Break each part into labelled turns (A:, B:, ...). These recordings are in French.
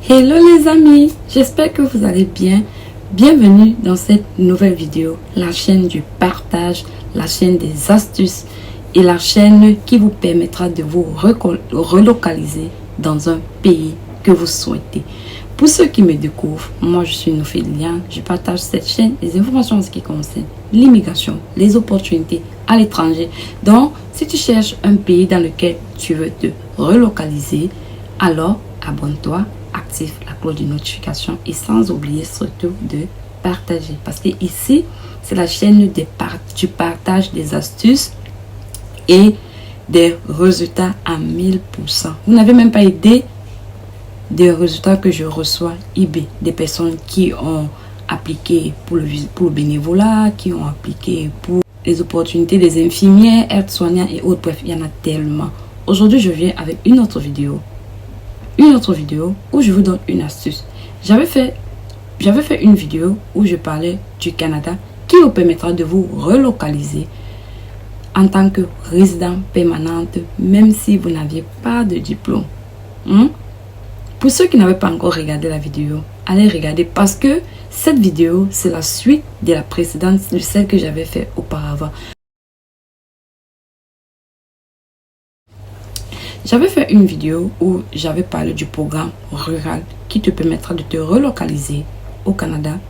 A: Hello les amis, j'espère que vous allez bien. Bienvenue dans cette nouvelle vidéo, la chaîne du partage, la chaîne des astuces et la chaîne qui vous permettra de vous relocaliser dans un pays que vous souhaitez. Pour ceux qui me découvrent, moi je suis Nofélian, je partage cette chaîne les informations en ce qui concerne l'immigration, les opportunités à l'étranger. Donc, si tu cherches un pays dans lequel tu veux te relocaliser, alors abonne-toi, active la cloche de notification et sans oublier surtout de partager. Parce que ici, c'est la chaîne du partage des astuces et des résultats à 1000%. Vous n'avez même pas idée des résultats que je reçois eBay, des personnes qui ont appliqué pour le bénévolat, qui ont appliqué pour les opportunités des infirmières, aides-soignants et autres. Bref, il y en a tellement. Aujourd'hui, je viens avec une autre vidéo où je vous donne une astuce. J'avais fait une vidéo où je parlais du Canada qui vous permettra de vous relocaliser en tant que résident permanente, même si vous n'aviez pas de diplôme. Pour ceux qui n'avaient pas encore regardé la vidéo, allez regarder parce que cette vidéo, c'est la suite de la précédente, de celle que j'avais fait auparavant. J'avais fait une vidéo où j'avais parlé du programme rural qui te permettra de te relocaliser au Canada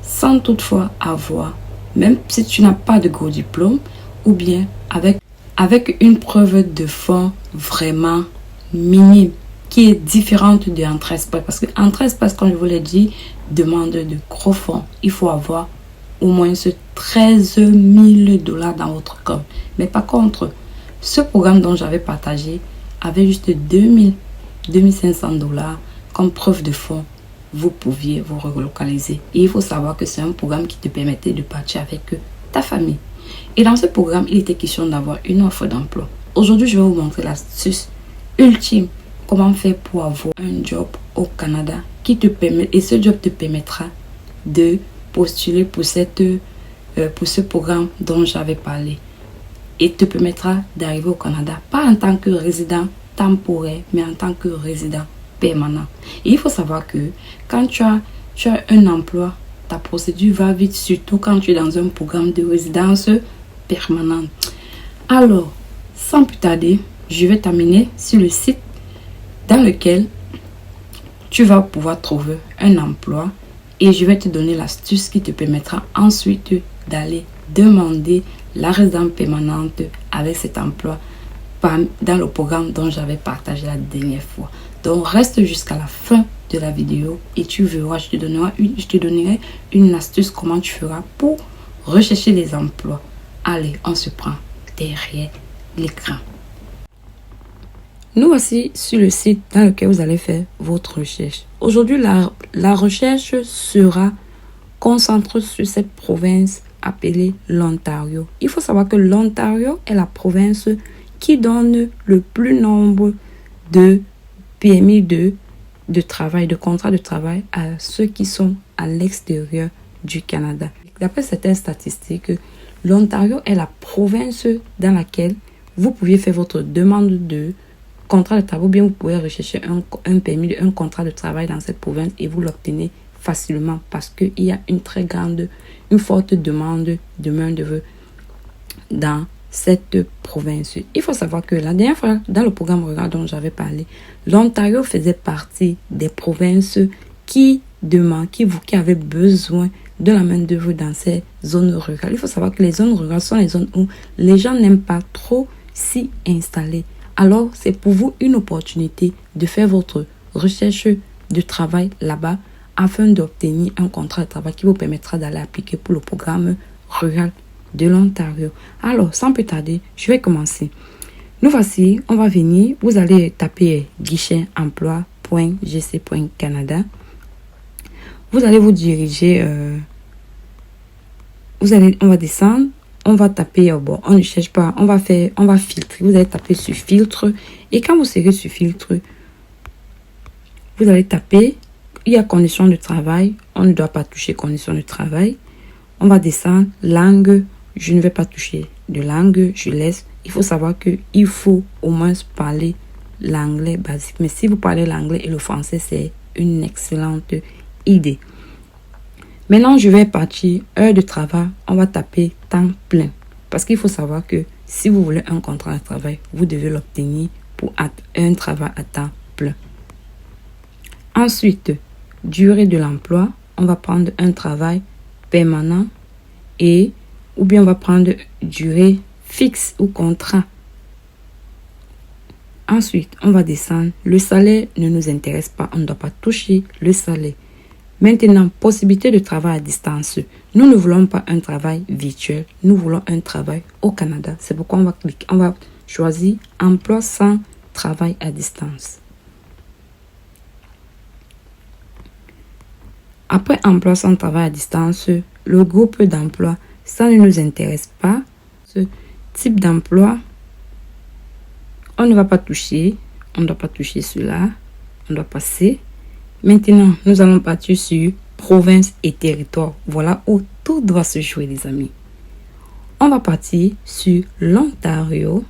A: sans toutefois avoir, même si tu n'as pas de gros diplôme, ou bien avec une preuve de fonds vraiment minime qui est différente de Entre Express. Parce que Entre Express, comme je vous l'ai dit, demande de gros fonds. Il faut avoir au moins ce 13 000 $ dans votre compte. Mais par contre, ce programme dont j'avais partagé avait juste 2500 $ comme preuve de fonds. Vous pouviez vous relocaliser. Et il faut savoir que c'est un programme qui te permettait de partir avec ta famille. Et dans ce programme, il était question d'avoir une offre d'emploi. Aujourd'hui, je vais vous montrer l'astuce ultime. Comment faire pour avoir un job au Canada qui te permet, et ce job te permettra de postuler pour ce programme dont j'avais parlé. Et te permettra d'arriver au Canada, pas en tant que résident temporaire, mais en tant que résident permanent. Et il faut savoir que quand tu as un emploi, ta procédure va vite, surtout quand tu es dans un programme de résidence permanente. Alors, sans plus tarder, je vais t'amener sur le site dans lequel tu vas pouvoir trouver un emploi et je vais te donner l'astuce qui te permettra ensuite d'aller demander la résidence permanente avec cet emploi dans le programme dont j'avais partagé la dernière fois. Donc reste jusqu'à la fin de la vidéo et tu verras, je te donnerai une astuce comment tu feras pour rechercher les emplois. Allez, on se prend derrière l'écran. Nous voici sur le site dans lequel vous allez faire votre recherche. Aujourd'hui, la recherche sera concentrée sur cette province appelée l'Ontario. Il faut savoir que l'Ontario est la province qui donne le plus nombre de permis de travail, de contrats de travail à ceux qui sont à l'extérieur du Canada. D'après certaines statistiques, l'Ontario est la province dans laquelle vous pouviez faire votre demande de contrat de travail, ou bien vous pouvez rechercher un permis, un contrat de travail dans cette province et vous l'obtenez facilement parce qu'il y a une forte demande de main-d'œuvre dans cette province. Il faut savoir que la dernière fois, dans le programme rural dont j'avais parlé, l'Ontario faisait partie des provinces qui avaient besoin de la main-d'œuvre dans ces zones rurales. Il faut savoir que les zones rurales sont les zones où les gens n'aiment pas trop s'y installer. Alors, c'est pour vous une opportunité de faire votre recherche de travail là-bas afin d'obtenir un contrat de travail qui vous permettra d'aller appliquer pour le programme rural de l'Ontario. Alors, sans plus tarder, je vais commencer. Nous voici, on va venir. Vous allez taper guichet-emploi.gc.canada. Vous allez vous diriger. On va descendre. On va taper, bon, on ne cherche pas, on va filtrer. Vous allez taper sur filtre. Et quand vous serez sur filtre, vous allez taper, il y a conditions de travail. On ne doit pas toucher conditions de travail. On va descendre, langue. Je ne vais pas toucher de langue, je laisse. Il faut savoir qu'il faut au moins parler l'anglais basique. Mais si vous parlez l'anglais et le français, c'est une excellente idée. Maintenant, je vais partir heure de travail. On va taper temps plein. Parce qu'il faut savoir que si vous voulez un contrat de travail, vous devez l'obtenir pour un travail à temps plein. Ensuite, durée de l'emploi. On va prendre un travail permanent ou bien on va prendre durée fixe ou contrat. Ensuite, on va descendre. Le salaire ne nous intéresse pas. On ne doit pas toucher le salaire. Maintenant, possibilité de travail à distance. Nous ne voulons pas un travail virtuel. Nous voulons un travail au Canada. C'est pourquoi on va choisir emploi sans travail à distance. Après emploi sans travail à distance, le groupe d'emploi, ça ne nous intéresse pas. Ce type d'emploi, on ne va pas toucher. On ne doit pas toucher cela. On doit passer. Maintenant, nous allons partir sur province et territoire. Voilà où tout doit se jouer, les amis. On va partir sur l'Ontario.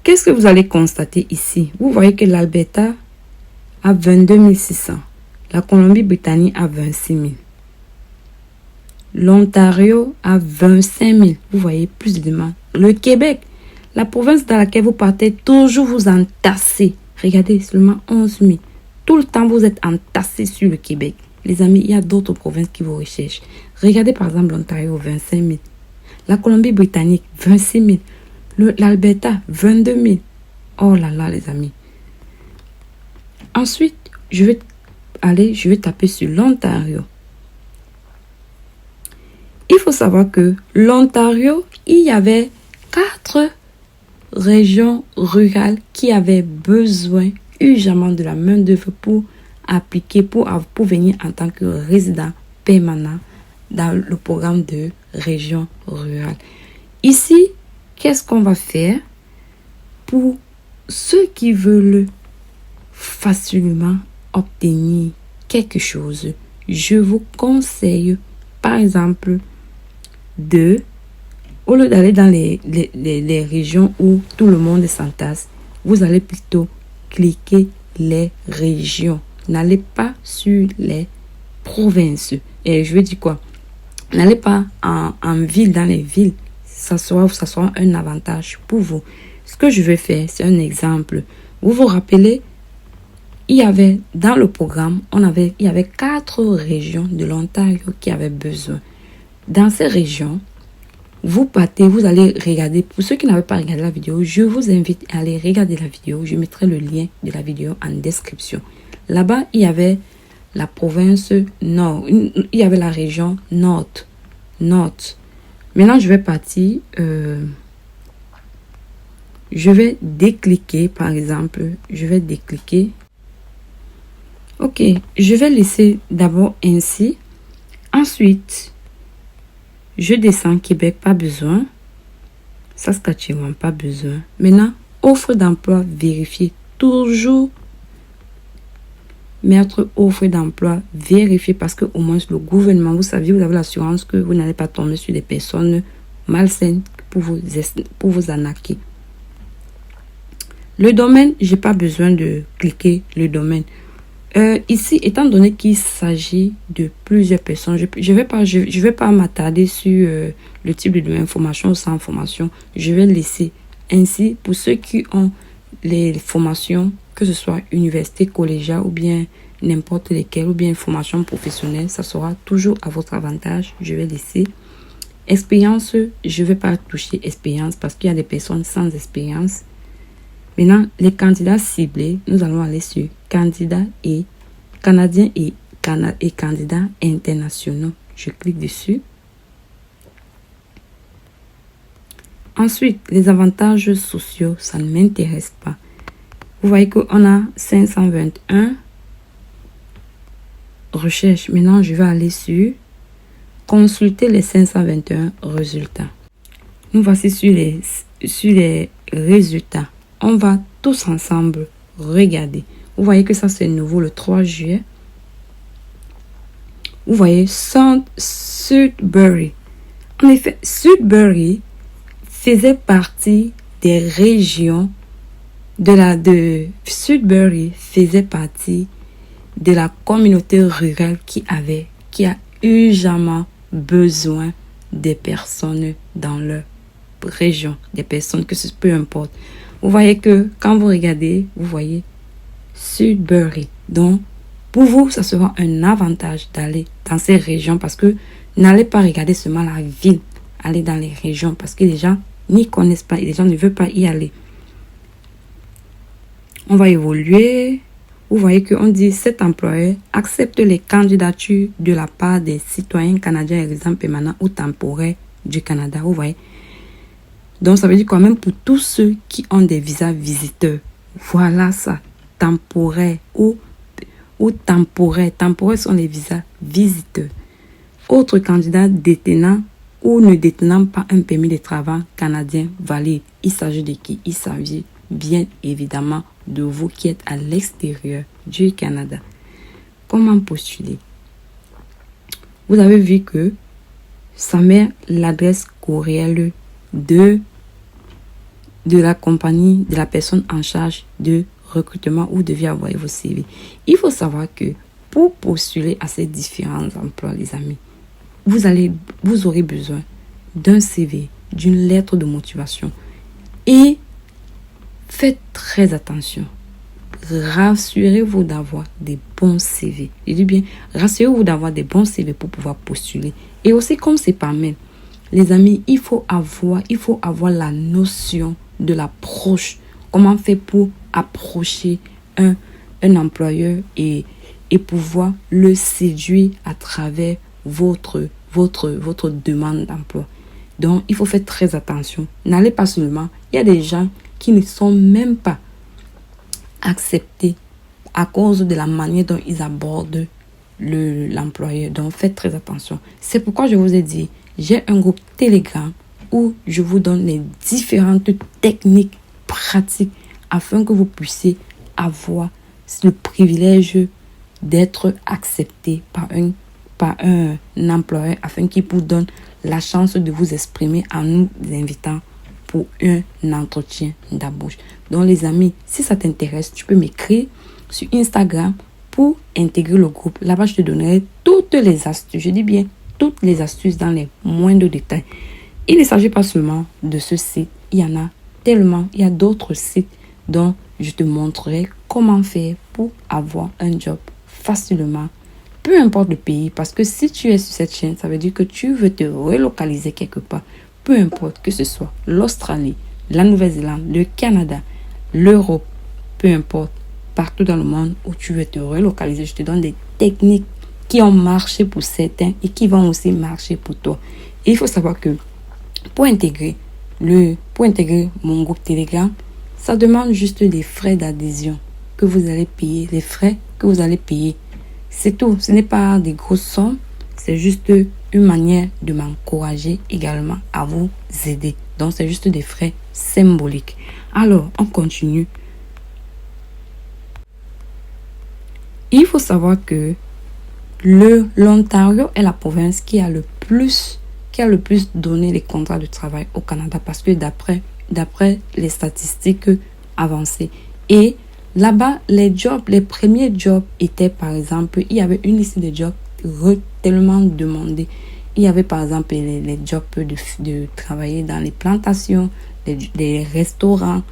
A: Qu'est-ce que vous allez constater ici? Vous voyez que l'Alberta a 22 600. La Colombie-Britannique a 26 000. L'Ontario a 25 000. Vous voyez, plus de demandes. Le Québec, la province dans laquelle vous partez, toujours vous entassez. Regardez, seulement 11 000. Tout le temps, vous êtes entassés sur le Québec. Les amis, il y a d'autres provinces qui vous recherchent. Regardez par exemple l'Ontario, 25 000. La Colombie-Britannique, 26 000. L'Alberta, 22 000. Oh là là, les amis. Ensuite, je vais taper sur l'Ontario. Il faut savoir que l'Ontario, il y avait 4 régions rurales qui avaient besoin urgemment de la main-d'œuvre pour appliquer, pour venir en tant que résident permanent dans le programme de région rurale. Ici, qu'est-ce qu'on va faire pour ceux qui veulent facilement obtenir quelque chose? Je vous conseille, par exemple, au lieu d'aller dans les régions où tout le monde s'entasse, vous allez plutôt cliquer les régions. N'allez pas sur les provinces. Et je veux dire quoi? N'allez pas en ville, dans les villes. Ça sera un avantage pour vous. Ce que je vais faire, c'est un exemple. Vous vous rappelez, il y avait dans le programme, il y avait 4 régions de l'Ontario qui avaient besoin. Dans ces régions, vous allez regarder. Pour ceux qui n'avaient pas regardé la vidéo, je vous invite à aller regarder la vidéo. Je mettrai le lien de la vidéo en description. Là-bas, il y avait la province nord. Il y avait la région nord. Maintenant, je vais partir. Je vais décliquer, par exemple. Je vais décliquer. Ok, je vais laisser d'abord ainsi. Ensuite, je descends Québec, pas besoin. Saskatchewan, pas besoin. Maintenant, offre d'emploi vérifiée. Toujours mettre offre d'emploi vérifiée parce que au moins le gouvernement, vous savez, vous avez l'assurance que vous n'allez pas tomber sur des personnes malsaines pour vous arnaquer. Le domaine, j'ai pas besoin de cliquer le domaine. Ici, étant donné qu'il s'agit de plusieurs personnes, je vais pas m'attarder sur le type de domaine, formation ou sans formation. Je vais laisser ainsi pour ceux qui ont les formations, que ce soit université, collégiale ou bien n'importe lesquelles, ou bien formation professionnelle, ça sera toujours à votre avantage. Je vais laisser expérience, je vais pas toucher expérience parce qu'il y a des personnes sans expérience. Maintenant, les candidats ciblés, nous allons aller sur candidats et canadiens et candidats internationaux. Je clique dessus. Ensuite, les avantages sociaux, ça ne m'intéresse pas. Vous voyez qu'on a 521 recherches. Maintenant, je vais aller sur consulter les 521 résultats. Nous voici sur les résultats. On va tous ensemble regarder. Vous voyez que ça c'est nouveau le 3 juillet. Vous voyez Sudbury. En effet, Sudbury faisait partie des régions de Sudbury faisait partie de la communauté rurale qui a urgemment besoin des personnes dans leur région, des personnes que ce peu importe. Vous voyez que quand vous regardez, vous voyez Sudbury. Donc, pour vous, ça sera un avantage d'aller dans ces régions parce que n'allez pas regarder seulement la ville, allez dans les régions parce que les gens n'y connaissent pas et les gens ne veulent pas y aller. On va évoluer. Vous voyez qu'on dit cet employeur accepte les candidatures de la part des citoyens canadiens résidents permanents ou temporaires du Canada. Vous voyez. Donc, ça veut dire quand même pour tous ceux qui ont des visas visiteurs. Voilà ça. Temporaire ou temporaire. Temporaire sont les visas visiteurs. Autres candidats détenant ou ne détenant pas un permis de travail canadien valide. Il s'agit de qui? Il s'agit bien évidemment de vous qui êtes à l'extérieur du Canada. Comment postuler? Vous avez vu que ça met l'adresse courriel de la compagnie, de la personne en charge de recrutement où devez envoyer vos CV. Il faut savoir que pour postuler à ces différents emplois, les amis, vous aurez besoin d'un CV, d'une lettre de motivation. Et faites très attention. Rassurez-vous d'avoir des bons CV. Je dis bien, rassurez-vous d'avoir des bons CV pour pouvoir postuler. Et aussi, comme c'est pas mal, les amis, il faut avoir la notion de l'approche. Comment faire pour approcher un employeur et pouvoir le séduire à travers votre demande d'emploi. Donc, il faut faire très attention. N'allez pas seulement. Il y a des gens qui ne sont même pas acceptés à cause de la manière dont ils abordent l'employeur. Donc, faites très attention. C'est pourquoi je vous ai dit, j'ai un groupe Telegram où je vous donne les différentes techniques pratiques afin que vous puissiez avoir le privilège d'être accepté par un employeur afin qu'il vous donne la chance de vous exprimer en nous invitant pour un entretien d'embauche. Donc les amis, si ça t'intéresse, tu peux m'écrire sur Instagram pour intégrer le groupe. Là-bas, je te donnerai toutes les astuces. Je dis bien toutes les astuces dans les moindres détails. Il ne s'agit pas seulement de ce site. Il y en a tellement. Il y a d'autres sites dont je te montrerai comment faire pour avoir un job facilement. Peu importe le pays. Parce que si tu es sur cette chaîne, ça veut dire que tu veux te relocaliser quelque part. Peu importe que ce soit l'Australie, la Nouvelle-Zélande, le Canada, l'Europe, peu importe, partout dans le monde où tu veux te relocaliser, je te donne des techniques qui ont marché pour certains et qui vont aussi marcher pour toi. Et il faut savoir que pour intégrer mon groupe Telegram, ça demande juste des frais d'adhésion que vous allez payer, les frais que vous allez payer. C'est tout, ce n'est pas des grosses sommes, c'est juste une manière de m'encourager également à vous aider. Donc, c'est juste des frais symboliques. Alors, on continue. Il faut savoir que l'Ontario est la province qui a le plus donné les contrats de travail au Canada parce que d'après les statistiques avancées. Et là-bas, les premiers jobs étaient, par exemple, il y avait une liste de jobs tellement demandés. Il y avait, par exemple, les jobs de travailler dans les plantations, les restaurants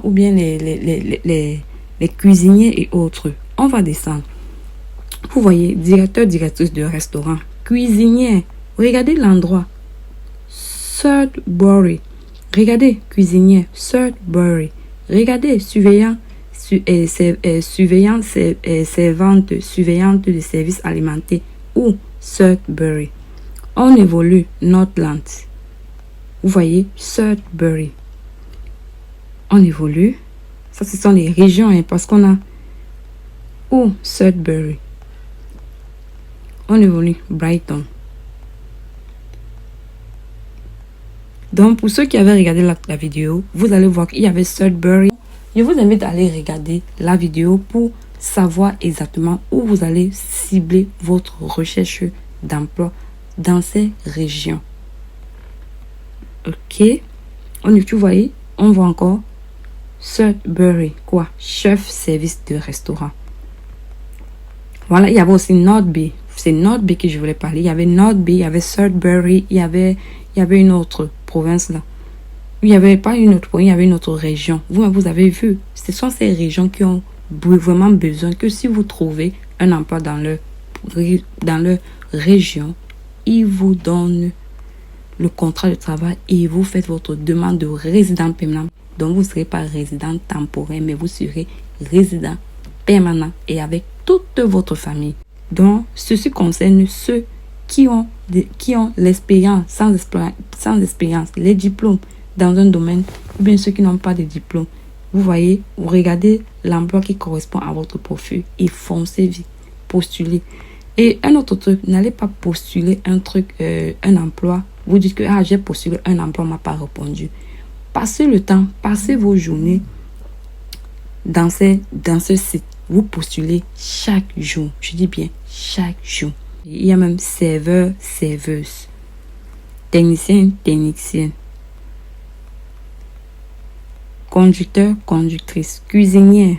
A: ou bien les cuisiniers et autres. On va descendre. Vous voyez, directeur, directrice de restaurant, cuisinier. Regardez l'endroit. Sudbury. Regardez, cuisinier, Sudbury. Regardez, surveillante de services alimentaires ou Sudbury. On évolue Northland. Vous voyez, Sudbury. On évolue. Ça, ce sont les régions, hein, parce qu'on a ou Sudbury. On évolue Brighton. Donc, pour ceux qui avaient regardé la vidéo, vous allez voir qu'il y avait Sudbury. Je vous invite à aller regarder la vidéo pour savoir exactement où vous allez cibler votre recherche d'emploi dans ces régions. Ok. Tu voyez, on voit encore Sudbury, quoi, chef service de restaurant. Voilà, il y avait aussi North Bay. C'est North Bay que je voulais parler. Il y avait North Bay, il y avait Sudbury, il y avait une autre province là. Il n'y avait pas une autre province, il y avait une autre région. Vous avez vu, ce sont ces régions qui ont vraiment besoin que si vous trouvez un emploi dans leur région, ils vous donnent le contrat de travail et vous faites votre demande de résident permanent. Donc, vous ne serez pas résident temporaire, mais vous serez résident permanent et avec toute votre famille. Donc, ceci concerne ceux qui ont l'expérience, sans expérience, les diplômes dans un domaine, ou bien ceux qui n'ont pas de diplôme. Vous voyez, vous regardez l'emploi qui correspond à votre profil et foncez vite, postulez. Et un autre truc, n'allez pas postuler un emploi. Vous dites que j'ai postulé un emploi, on m'a pas répondu. Passez le temps, passez vos journées dans ce site. Vous postulez chaque jour. Je dis bien chaque jour. Il y a même serveur, serveuse, technicien, technicienne, conducteur, conductrice, cuisinière.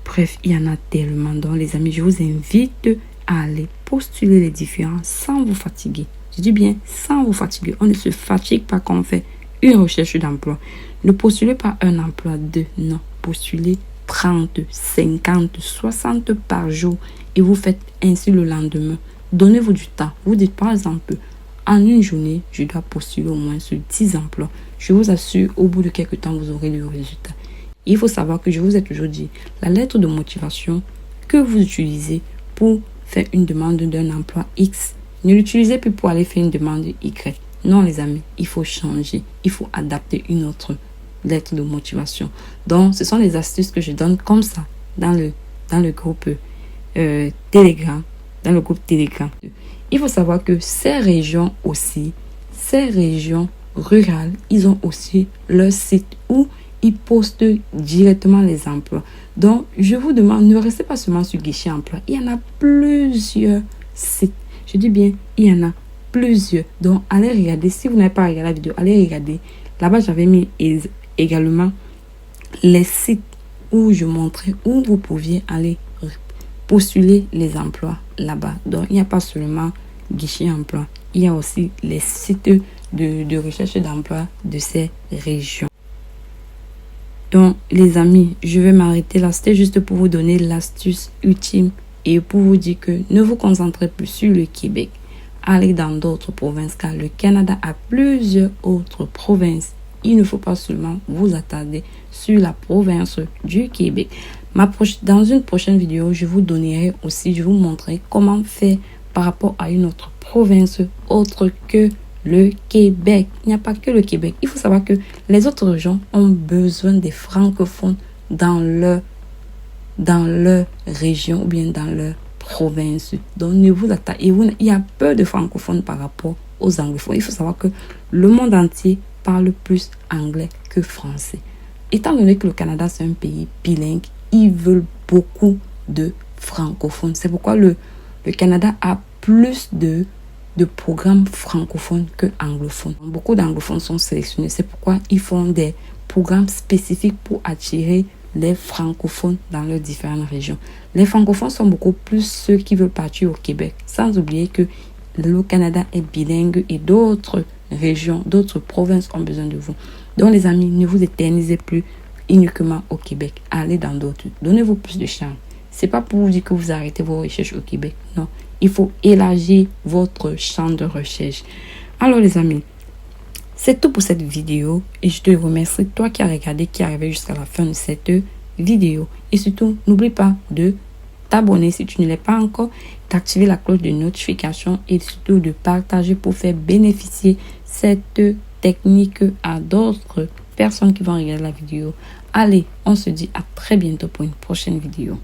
A: Bref, il y en a tellement. Donc, les amis, je vous invite à aller postuler les différents sans vous fatiguer. Je dis bien sans vous fatiguer. On ne se fatigue pas quand on fait une recherche d'emploi. Ne postulez pas un emploi de non. Postulez 30, 50, 60 par jour et vous faites ainsi le lendemain. Donnez-vous du temps. Vous dites par exemple, en une journée, je dois postuler au moins sur 10 emplois. Je vous assure, au bout de quelques temps, vous aurez le résultat. Il faut savoir que je vous ai toujours dit, la lettre de motivation que vous utilisez pour faire une demande d'un emploi X, ne l'utilisez plus pour aller faire une demande Y. Non, les amis, il faut changer. Il faut adapter une autre lettre de motivation. Donc, ce sont les astuces que je donne comme ça dans le groupe Telegram. Dans le groupe Telegram. Il faut savoir que ces régions rurales, ils ont aussi leur site où ils postent directement les emplois. Donc, je vous demande, ne restez pas seulement sur Guichet Emploi. Il y en a plusieurs sites. Je dis bien, il y en a plusieurs. Donc, allez regarder. Si vous n'avez pas regardé la vidéo, allez regarder. Là-bas, j'avais mis également les sites où je montrais où vous pouviez aller postuler les emplois là-bas. Donc, il n'y a pas seulement Guichet Emploi. Il y a aussi les sites de recherche d'emploi de ces régions. Donc, les amis, je vais m'arrêter là. C'était juste pour vous donner l'astuce ultime et pour vous dire que ne vous concentrez plus sur le Québec. Allez dans d'autres provinces car le Canada a plusieurs autres provinces. Il ne faut pas seulement vous attarder sur la province du Québec. Dans une prochaine vidéo, je vous montrerai comment faire par rapport à une autre province autre que le Québec. Il n'y a pas que le Québec. Il faut savoir que les autres régions ont besoin des francophones dans leur région ou bien dans leur province. Donc, ne vous attaquez. Il y a peu de francophones par rapport aux anglophones. Il faut savoir que le monde entier parle plus anglais que français. Étant donné que le Canada, c'est un pays bilingue, ils veulent beaucoup de francophones. C'est pourquoi le Canada a plus de programmes francophones que anglophones. Beaucoup d'anglophones sont sélectionnés. C'est pourquoi ils font des programmes spécifiques pour attirer les francophones dans leurs différentes régions. Les francophones sont beaucoup plus ceux qui veulent partir au Québec. Sans oublier que le Canada est bilingue et d'autres régions, d'autres provinces ont besoin de vous. Donc les amis, ne vous éternisez plus uniquement au Québec. Allez dans d'autres. Donnez-vous plus de chance. C'est pas pour vous dire que vous arrêtez vos recherches au Québec. Non. Il faut élargir votre champ de recherche. Alors les amis, c'est tout pour cette vidéo. Et je te remercie, toi qui as regardé, qui est arrivé jusqu'à la fin de cette vidéo. Et surtout, n'oublie pas de t'abonner si tu ne l'es pas encore, d'activer la cloche de notification et surtout de partager pour faire bénéficier cette technique à d'autres personnes qui vont regarder la vidéo. Allez, on se dit à très bientôt pour une prochaine vidéo.